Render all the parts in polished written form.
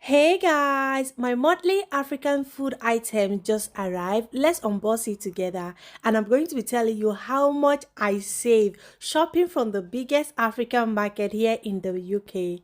Hey guys, my monthly African food item just arrived. Let's unbox it together. And I'm going to be telling you how much I save shopping from the biggest African market here in the UK.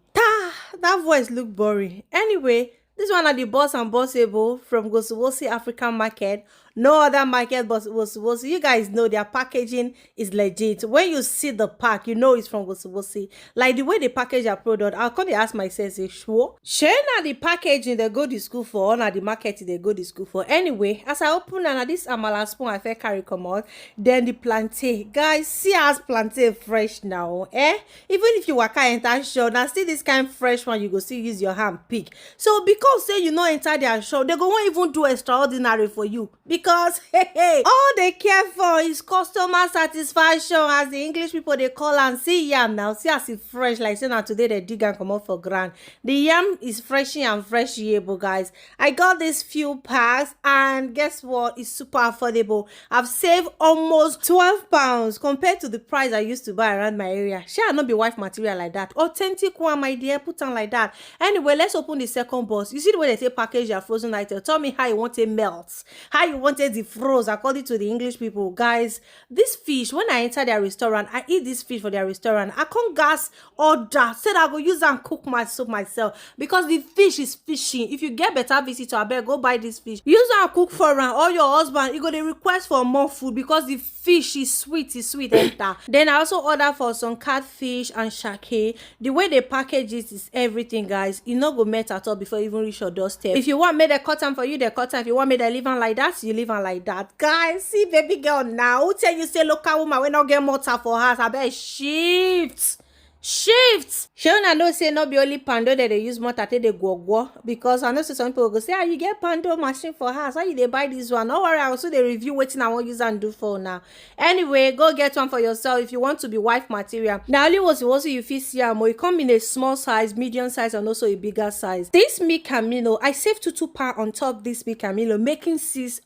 That voice look boring. Anyway, this one are the boss and bossable from Gosuwosi African market. No other market but Gosuwosi. You guys know their packaging is legit. When you see the pack, you know it's from Gosuwosi. Like the way they package their product, I'll come to ask myself, say, sure. Share na the packaging they go to school for, or na the market they go to school for. Anyway, as I open and this amala spoon I feel carry come out, then the plantain. Guys, see as plantain fresh now. Even if you waka enter shop, now see this kind fresh one, you go still use your hand pick. So because say you know enter their shop, they go won't even do extraordinary for you. Because all they care for is customer satisfaction, as the English people they call and see yam now. See as it fresh, like say now today they dig and come out for grand. The yam is freshy and freshable, guys. I got these few packs and guess what? It's super affordable. I've saved almost £12 compared to the price I used to buy around my area. Shall not be wife material like that. Authentic one, my dear, put on like that. Anyway, let's open the second box. You see the way they say package your frozen item. Tell me how you want it melt, how you want it defroze according to the English people. Guys, this fish, when I enter their restaurant, I eat this fish for their restaurant. I can't gas order. Said I go use and cook my soup myself because the fish is fishing. If you get better visitor, I better go buy this fish. Use and cook for her or your husband. You go to request for more food because the fish is sweet. Enter. Then I also order for some catfish and shake. The way they package it is everything, guys. You not go met at all before you even reach your doorstep. If you want me to cut them for you, they cut them. If you want me to leave them like that, you leave them like that. Guys, see baby girl now. Who tell you say local woman we not get mortar for her? I bet shift. Shona know say not be only pando that they use mortar take they go because I know some people go say you get pando machine for house. Why you they buy this one? No worry, I also they review waiting I want use and do for now. Anyway, go get one for yourself if you want to be wife material. Now only was also you fit see more. It come in a small size, medium size, and also a bigger size. This meat camilo, I saved £2 on top this meat camilo, making £6.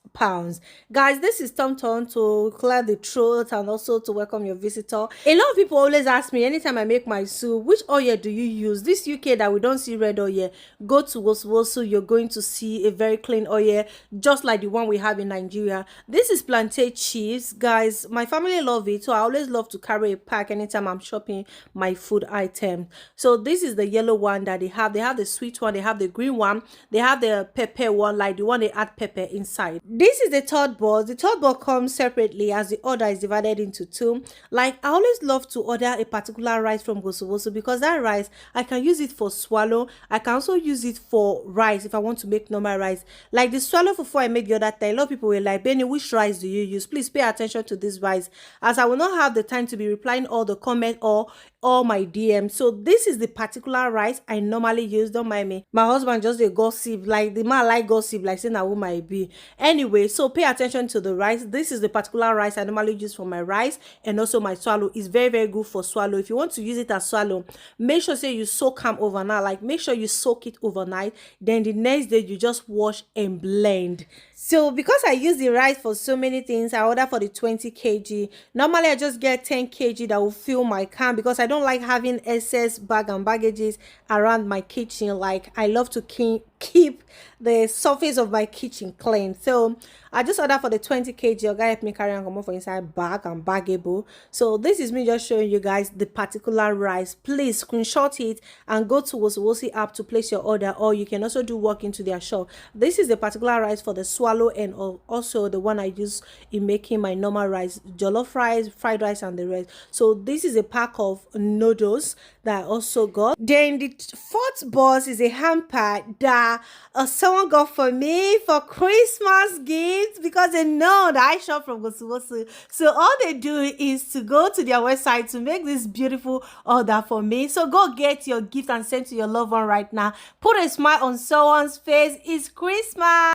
Guys, this is Tom to clear the throat and also to welcome your visitor. A lot of people always ask me anytime I make my soup, which oil do you use? This UK that we don't see red oil, go to Wosu, you're going to see a very clean oil just like the one we have in Nigeria. This is plantain chips, guys. My family love it, so I always love to carry a pack anytime I'm shopping my food item. So this is the yellow one that they have the sweet one, they have the green one, they have the pepper one, like the one they add pepper inside. This is the third box. The third box comes separately as the order is divided into two. Like I always love to order a particular rice from Gosuwosu because that rice I can use it for swallow. I can also use it for rice if I want to make normal rice. Like the swallow fufu I made the other time, a lot of people were like, Benny, which rice do you use? Please pay attention to this rice, as I will not have the time to be replying all the comments or all my DMs. So this is the particular rice I normally use. Don't mind me. My husband just a gossip, like the man like gossip, like saying who might be. Anyway, so pay attention to the rice. This is the particular rice I normally use for my rice and also my swallow. Is very, very good for swallow. If you want to use it as swallow, make sure say you soak them overnight. Like make sure you soak it overnight. Then the next day you just wash and blend. So because I use the rice for so many things, I order for the 20 kg. Normally I just get 10 kg that will fill my can because I don't like having excess bag and baggages around my kitchen. Like I love to keep the surface of my kitchen clean. So I just order for the 20 kg. Your guy help me carry and come for inside bag and baggable. So this is me just showing you guys the particular rice. Please screenshot it and go to Wosi app to place your order, or you can also do walk into their shop. This is the particular rice for the swallow and also the one I use in making my normal rice, jollof rice, fried rice, and the rest. So this is a pack of noodles that I also got. Then the fourth box is a hamper that someone got for me for Christmas gifts because they know that I shop from Gosuwosu. So all they do is to go to their website to make this beautiful order for me. So go get your gift and send to your loved one right now. Put a smile on someone's face. It's Christmas.